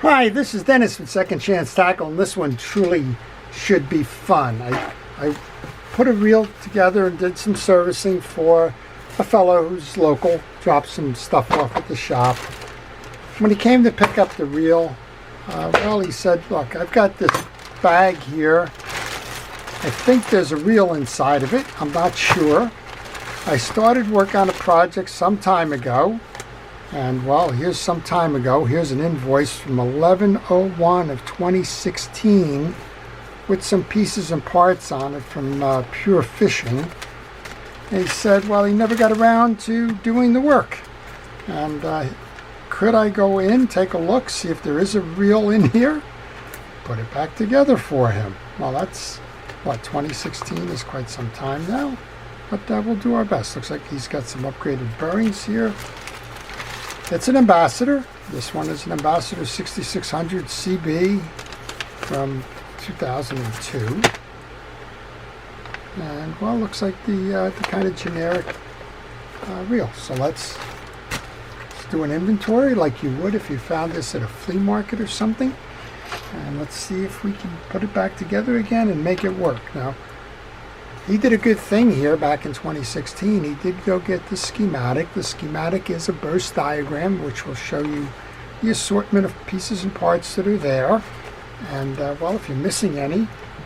Hi, this is Dennis from Second Chance Tackle, and this one truly should be fun. I put a reel together and did some servicing for a fellow who's local, dropped some stuff off at the shop. When he came to pick up the reel, well, he said, look, I've got this bag here. I think there's a reel inside of it. I'm not sure. I started work on a project some time ago. And well, here's some time ago. Here's an invoice from 11/01 of 2016 with some pieces and parts on it from Pure Fishing. And he said, well, he never got around to doing the work. And could I go in, take a look, see if there is a reel in here, put it back together for him. Well, that's, what, 2016 is quite some time now. But we'll do our best. Looks like he's got some upgraded bearings here. It's an Ambassador. This one is an Ambassador 6600 CB from 2002. And well, looks like the kind of generic reel. So let's do an inventory like you would if you found this at a flea market or something. And let's see if we can put it back together again and make it work. Now, he did a good thing here back in 2016. He did go get the schematic. The schematic is a burst diagram which will show you the assortment of pieces and parts that are there. And well, if you're missing any,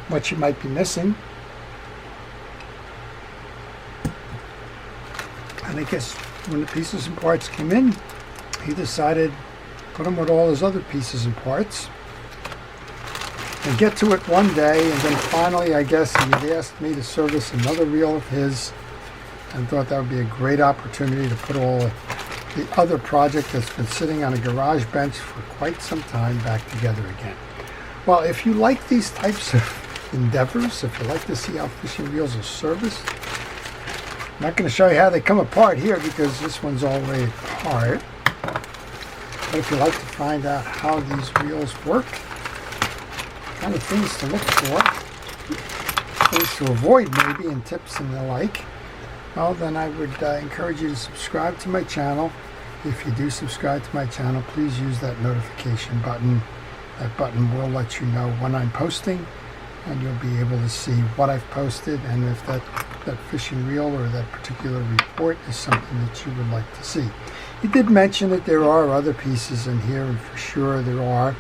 what you might be missing. And I guess when the pieces and parts came in, he decided to put them with all his other pieces and parts and get to it one day, and then finally, I guess, he asked me to service another reel of his and thought that would be a great opportunity to put all the other project that's been sitting on a garage bench for quite some time back together again. Well, if you like these types of endeavors, if you like to see how fishing reels are serviced, I'm not going to show you how they come apart here because this one's already apart. But if you like to find out how these reels work, kind of things to look for, things to avoid maybe, and tips and the like, well, then I would encourage you to subscribe to my channel. If you do subscribe to my channel, please use that notification button. That button will let you know when I'm posting, and you'll be able to see what I've posted and if that fishing reel or that particular report is something that you would like to see. He did mention that there are other pieces in here, and for sure there are.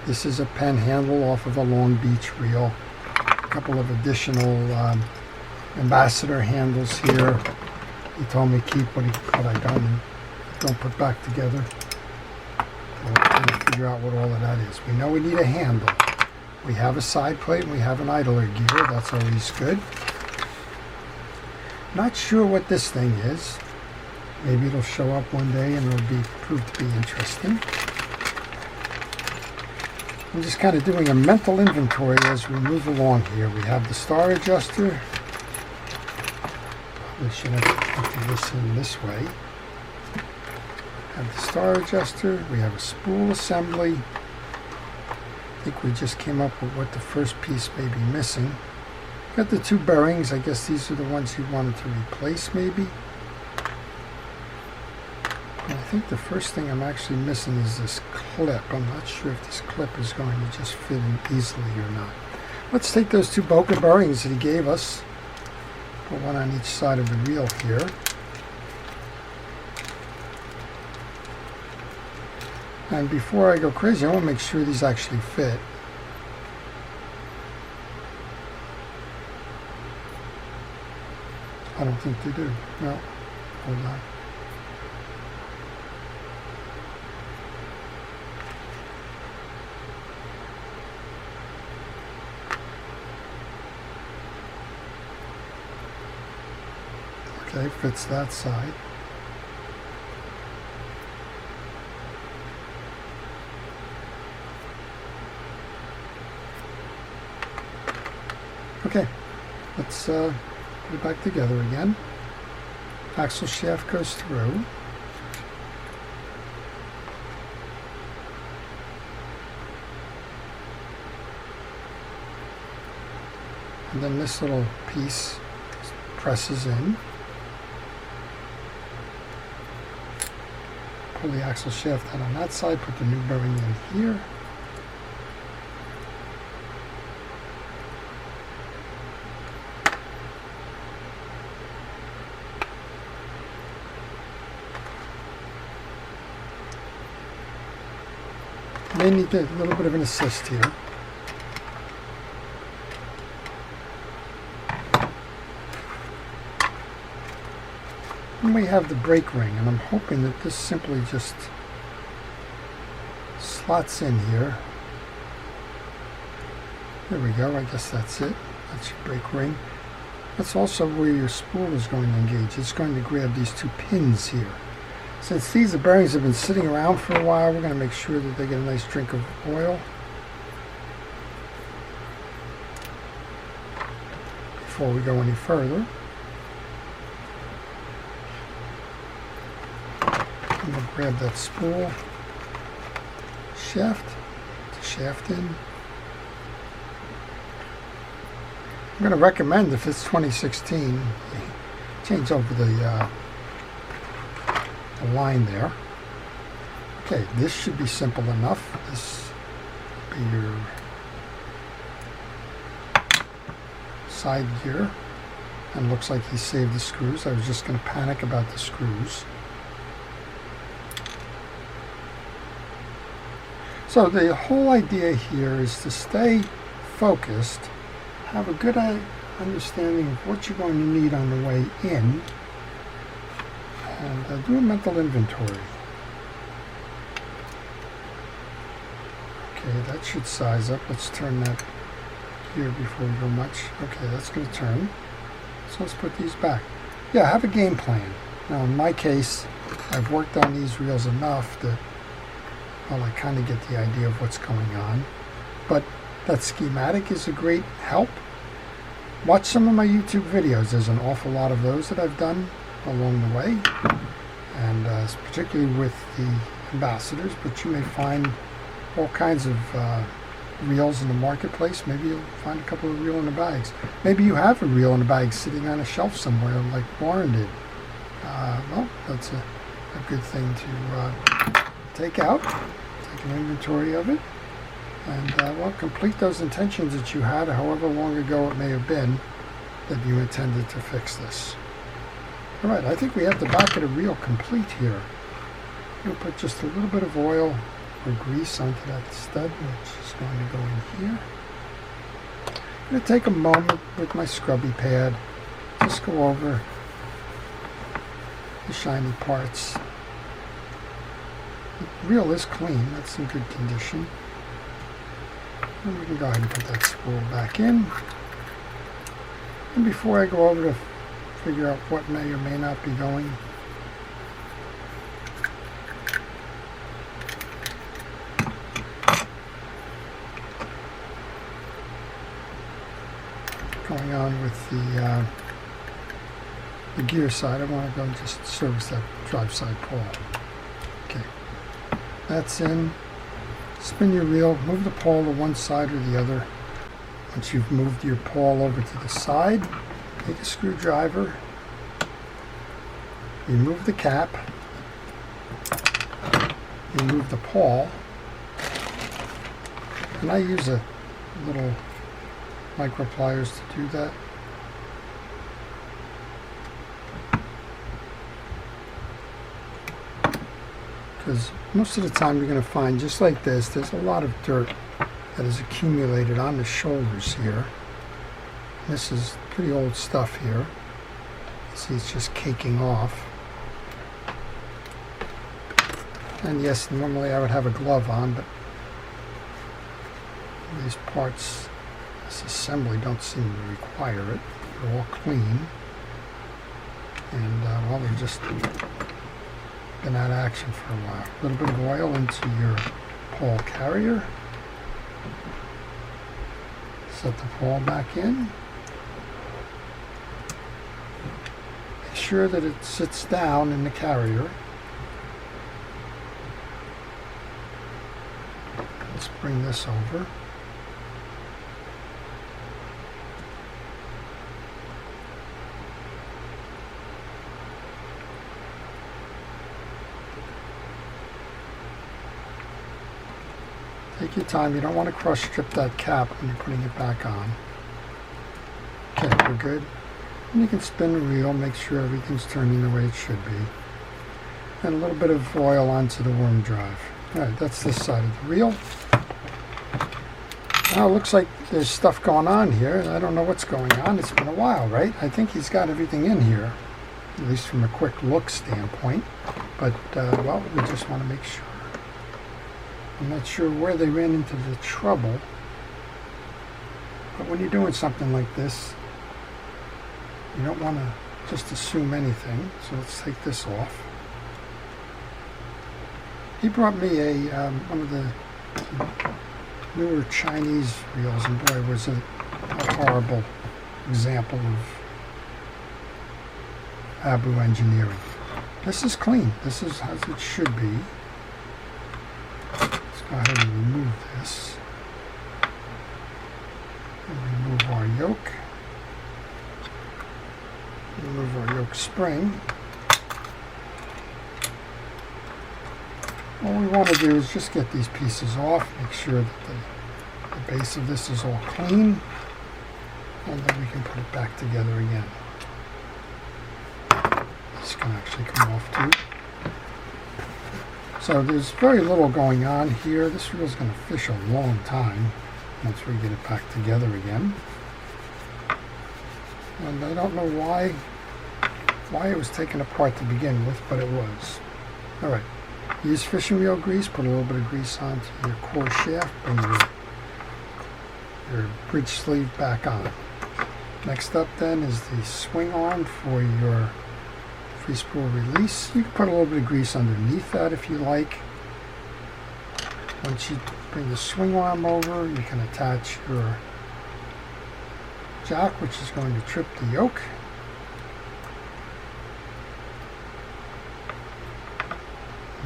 This is a pen handle off of a Long Beach reel. A couple of additional Ambassador handles here. He told me keep what I don't put back together. We'll try to figure out what all of that is. We know we need a handle. We have a side plate and we have an idler gear. That's always good. Not sure what this thing is. Maybe it'll show up one day and it'll prove to be interesting. I'm just kind of doing a mental inventory as we move along here. We have the star adjuster. We should have put this in this way. Have the star adjuster. We have a spool assembly. I think we just came up with what the first piece may be missing. Got the two bearings. I guess these are the ones he wanted to replace maybe. And I think the first thing I'm actually missing is this clip. I'm not sure if this clip is going to just fit in easily or not. Let's take those two Boca bearings that he gave us. Put one on each side of the reel here. And before I go crazy, I want to make sure these actually fit. I don't think they do. No, hold on. Okay, fits that side. Okay, let's put it back together again. Axle shaft goes through. And then this little piece presses in. Pull the axle shaft out on that side, put the new bearing in here. May need a little bit of an assist here. And we have the brake ring, and I'm hoping that this simply just slots in here. There we go, I guess that's it. That's your brake ring. That's also where your spool is going to engage. It's going to grab these two pins here. Since these bearings have been sitting around for a while, we're going to make sure that they get a nice drink of oil before we go any further. I'm going to grab that spool shaft, put the shaft in. I'm going to recommend, if it's 2016, change over the line there. Okay, this should be simple enough. This will be your side gear. And looks like he saved the screws. I was just going to panic about the screws. So the whole idea here is to stay focused, have a good understanding of what you're going to need on the way in, and do a mental inventory. Okay, that should size up. Let's turn that here before we go much. Okay, that's going to turn. So let's put these back. Yeah, have a game plan. Now in my case, I've worked on these reels enough that, well, I kind of get the idea of what's going on. But that schematic is a great help. Watch some of my YouTube videos. There's an awful lot of those that I've done along the way, and particularly with the ambassadors, but you may find all kinds of reels in the marketplace. Maybe you'll find a couple of reel in the bags. Maybe you have a reel in a bag sitting on a shelf somewhere like Warren did. Well, that's a good thing to take out, take an inventory of it, and well, complete those intentions that you had, however long ago it may have been that you intended to fix this. All right, I think we have the back of the reel complete here. We'll put just a little bit of oil or grease onto that stud, which is going to go in here. I'm going to take a moment with my scrubby pad, just go over the shiny parts. The reel is clean, that's in good condition. And we can go ahead and put that spool back in. And before I go over to figure out what may or may not be going, on with the gear side, I want to go and just service that drive side pawl. Okay, that's in. Spin your reel, move the pawl to one side or the other. Once you've moved your pawl over to the side, take a screwdriver, remove the cap, remove the pawl, and I use a little micro pliers to do that. Because most of the time you're going to find, just like this, there's a lot of dirt that is accumulated on the shoulders here. This is pretty old stuff here. See, it's just caking off. And yes, normally I would have a glove on, but these parts, this assembly, don't seem to require it. They're all clean. And well, they've just been out of action for a while. A little bit of oil into your pawl carrier. Set the pawl back in. Make sure that it sits down in the carrier. Let's bring this over. Take your time. You don't want to crush strip that cap when you're putting it back on. Okay, we're good. And you can spin the reel, make sure everything's turning the way it should be. And a little bit of oil onto the worm drive. Alright, that's this side of the reel. Now it looks like there's stuff going on here. I don't know what's going on. It's been a while, right? I think he's got everything in here, at least from a quick look standpoint. But, well, we just want to make sure. I'm not sure where they ran into the trouble. But when you're doing something like this, you don't want to just assume anything. So let's take this off. He brought me one of the newer Chinese reels, and boy, was it a horrible example of AAbu engineering. This is clean. This is as it should be. Let's go ahead and remove this. And remove our yoke. Remove our yoke spring. All we want to do is just get these pieces off, make sure that the base of this is all clean, and then we can put it back together again. This can actually come off too. So there's very little going on here. This reel is going to fish a long time once we get it back together again. And I don't know why it was taken apart to begin with, but it was. All right. Use fishing reel grease, put a little bit of grease onto your core shaft, bring your bridge sleeve back on. Next up then is the swing arm for your free spool release. You can put a little bit of grease underneath that if you like. Once you bring the swing arm over, you can attach your jack, which is going to trip the yoke.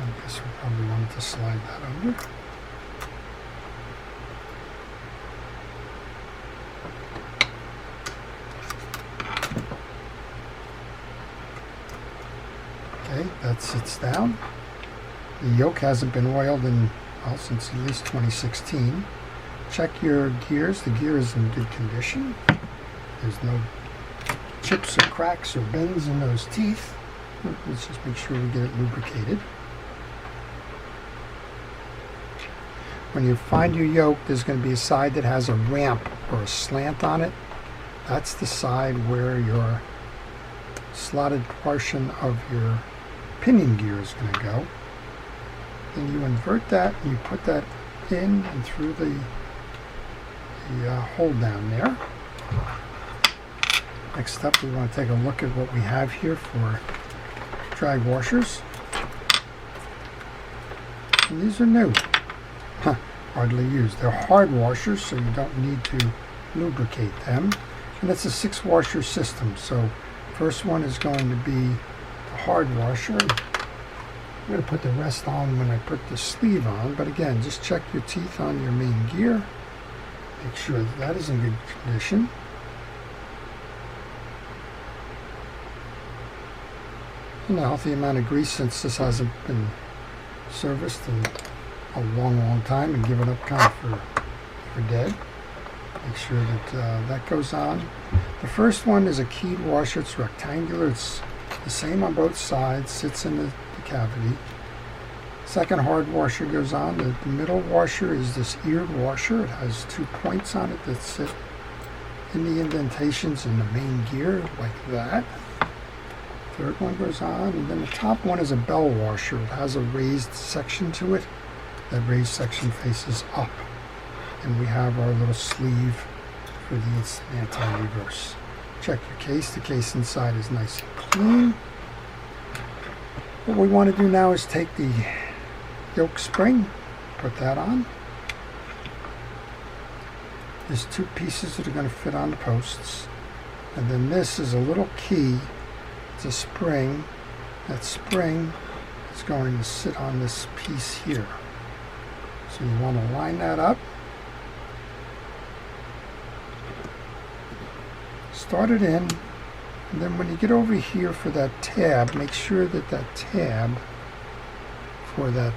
I guess we probably wanted to slide that under. Okay, that sits down. The yoke hasn't been oiled in, well, since at least 2016. Check your gears. The gear is in good condition. There's no chips or cracks or bends in those teeth. Let's just make sure we get it lubricated. When you find your yoke, there's going to be a side that has a ramp or a slant on it. That's the side where your slotted portion of your pinion gear is going to go. Then you invert that and you put that in and through the hole down there. Next up, we want to take a look at what we have here for drag washers. And these are new. Hardly used. They're hard washers, so you don't need to lubricate them. And it's a 6-washer system. So first one is going to be the hard washer. I'm going to put the rest on when I put the sleeve on. But again, just check your teeth on your main gear. Make sure that is in good condition. And a healthy amount of grease, since this hasn't been serviced in a long time and given up kind of for dead. Make sure that that goes on. The first one is a keyed washer. It's rectangular. It's the same on both sides. Sits in the cavity. Second hard washer goes on. The middle washer is this eared washer. It has 2 points on it that sit in the indentations in the main gear, like that. Third one goes on, and then the top one is a bell washer. It has a raised section to it. That raised section faces up. And we have our little sleeve for the anti-reverse. Check your case. The case inside is nice and clean. What we want to do now is take the yoke spring, put that on. There's 2 pieces that are going to fit on the posts. And then this is a little key. It's a spring. That spring is going to sit on this piece here. So you want to line that up. Start it in. And then when you get over here for that tab, make sure that that tab for that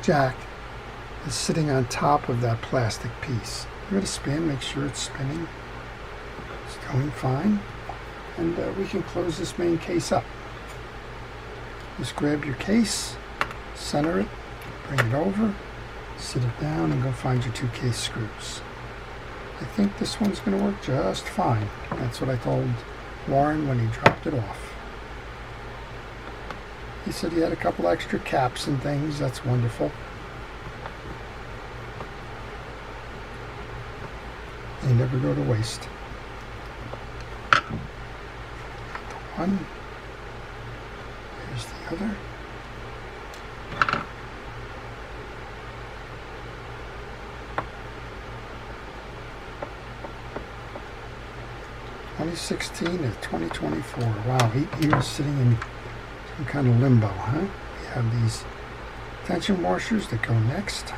jack is sitting on top of that plastic piece. Give it a spin, make sure it's spinning. It's going fine. And we can close this main case up. Just grab your case, center it, bring it over, sit it down, and go find your 2 case screws. I think this one's going to work just fine. That's what I told Warren when he dropped it off. He said he had a couple extra caps and things. That's wonderful. They never go to waste. One. Here's the other. (2016) to 2024. Wow, 8 years sitting in some kind of limbo, huh? We have these tension washers that go next.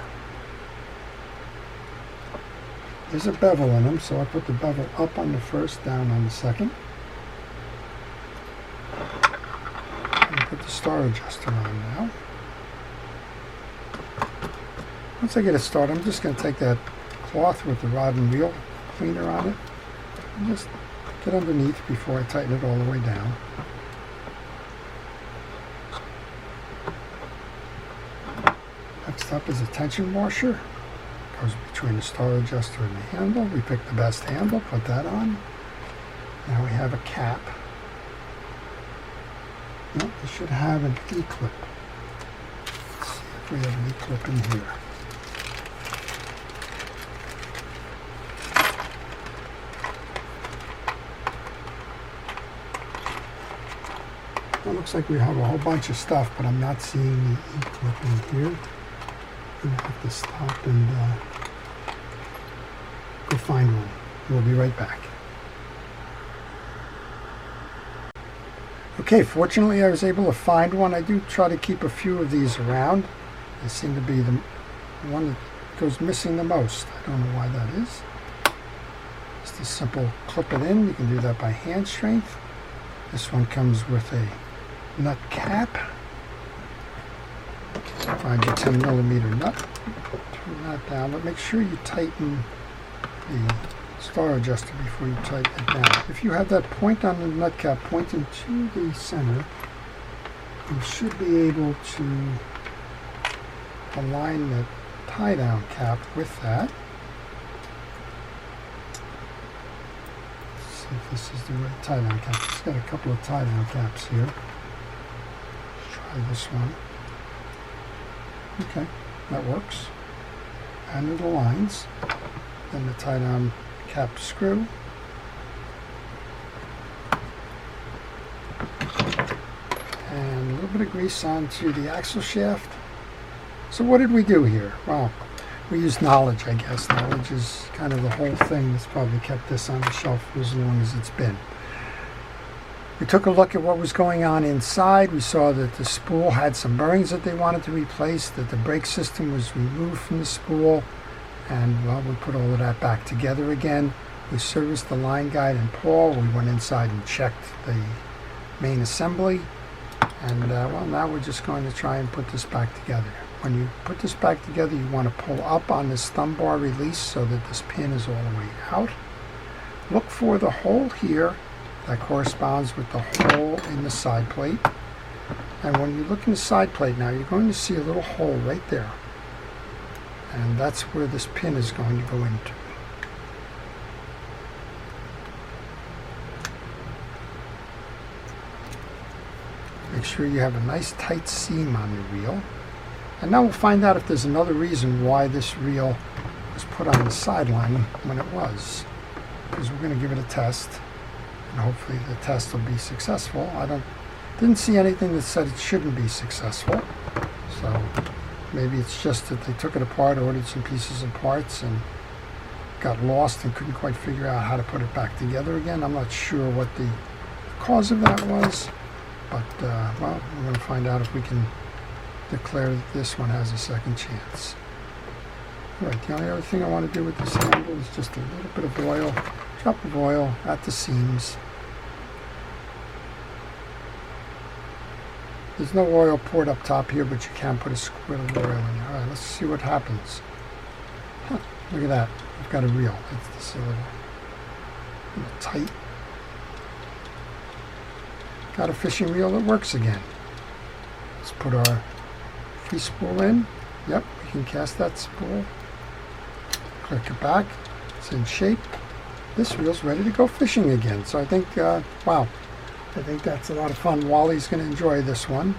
There's a bevel in them, so I put the bevel up on the first, down on the second. And put the star adjuster on now. Once I get it started, I'm just going to take that cloth with the rod and reel cleaner on it and just get underneath before I tighten it all the way down. Next up is a tension washer. Goes between the star adjuster and the handle. We pick the best handle, put that on. Now we have a cap. No, we should have an E-clip. Let's see if we have an E-clip in here. It looks like we have a whole bunch of stuff, but I'm not seeing the E-clip in here. I'm going to have to stop and go find one. We'll be right back. Okay, fortunately I was able to find one. I do try to keep a few of these around. They seem to be the one that goes missing the most. I don't know why that is. Just a simple clip it in. You can do that by hand strength. This one comes with a nut cap. Find your 10mm nut, turn that down, but make sure you tighten the star adjuster before you tighten it down. If you have that point on the nut cap pointing to the center, you should be able to align the tie down cap with that. Let's see if this is the right tie down cap. It's got a couple of tie down caps here. Let's try this one. Okay, that works. And it aligns. Then the tie down cap screw. And a little bit of grease onto the axle shaft. So what did we do here? Well, we used knowledge, I guess. Knowledge is kind of the whole thing that's probably kept this on the shelf for as long as it's been. We took a look at what was going on inside. We saw that the spool had some bearings that they wanted to replace, that the brake system was removed from the spool, and well, we put all of that back together again. We serviced the line guide and pawl. We went inside and checked the main assembly, and well, now we're just going to try and put this back together. When you put this back together, you want to pull up on this thumb bar release so that this pin is all the way out. Look for the hole here that corresponds with the hole in the side plate. And when you look in the side plate now, you're going to see a little hole right there. And that's where this pin is going to go into. Make sure you have a nice tight seam on your reel. And now we'll find out if there's another reason why this reel was put on the sideline when it was. Because we're going to give it a test. And hopefully the test will be successful. Didn't see anything that said it shouldn't be successful. So maybe it's just that they took it apart, ordered some pieces and parts, and got lost and couldn't quite figure out how to put it back together again. I'm not sure what the cause of that was, but well, we're going to find out if we can declare that this one has a second chance. Alright, the only other thing I want to do with this handle is just a little bit of oil, drop of oil at the seams. There's no oil poured up top here, but you can put a squirt of oil in there. Alright, let's see what happens. Huh, look at that. I've got a reel. It's a little tight. Got a fishing reel that works again. Let's put our free spool in. Yep, we can cast that spool. Click it back. It's in shape. This reel's ready to go fishing again. So I think, wow, I think that's a lot of fun. Wally's going to enjoy this one.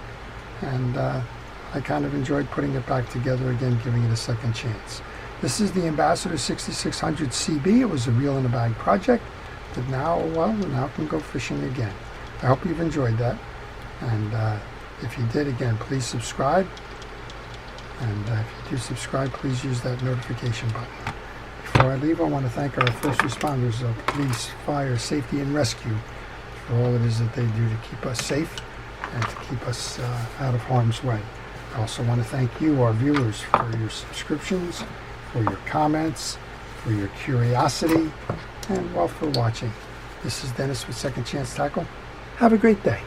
And I kind of enjoyed putting it back together again, giving it a second chance. This is the Ambassador 6600 CB. It was a reel in a bag project. But now, well, now it can go fishing again. I hope you've enjoyed that. And if you did, again, please subscribe. And if you do subscribe, please use that notification button. Before I leave, I want to thank our first responders of police, fire, safety, and rescue for all it is that they do to keep us safe and to keep us out of harm's way. I also want to thank you, our viewers, for your subscriptions, for your comments, for your curiosity, and well, for watching. This is Dennis with Second Chance Tackle. Have a great day.